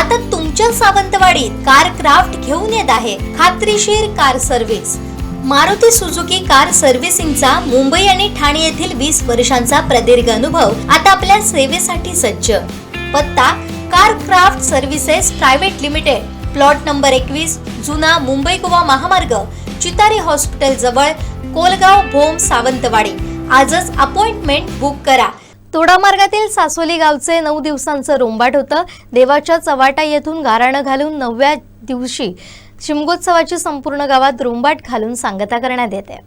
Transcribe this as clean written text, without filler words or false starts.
आता तुमच्या सावंतवाडीत car craft घेऊन येत आहे खात्रीशीर car service. Maruti Suzuki car सर्व्हिसिंगचा मुंबई आणि ठाणे येथील 20 वर्षांचा प्रदीर्घ अनुभव आता आपल्या सेवेसाठी सज्ज। पत्ता car craft services private limited, plot number 21, जुना मुंबई गोवा महामार्ग, चितारी हॉस्पिटल जवळ, कोलगाव भोम, सावंतवाडी। आजच अपॉइंटमेंट बुक करा। तोडा मार्गातील सासोली गावचे 9 दिवसांचं रोंबाट होतं। देवाच्या चव्हाटा येथून गाराणं घालून 9व्या दिवशी शिमगोत्सवाची संपूर्ण गावात रोंबाट घालून सांगता करण्यात येते।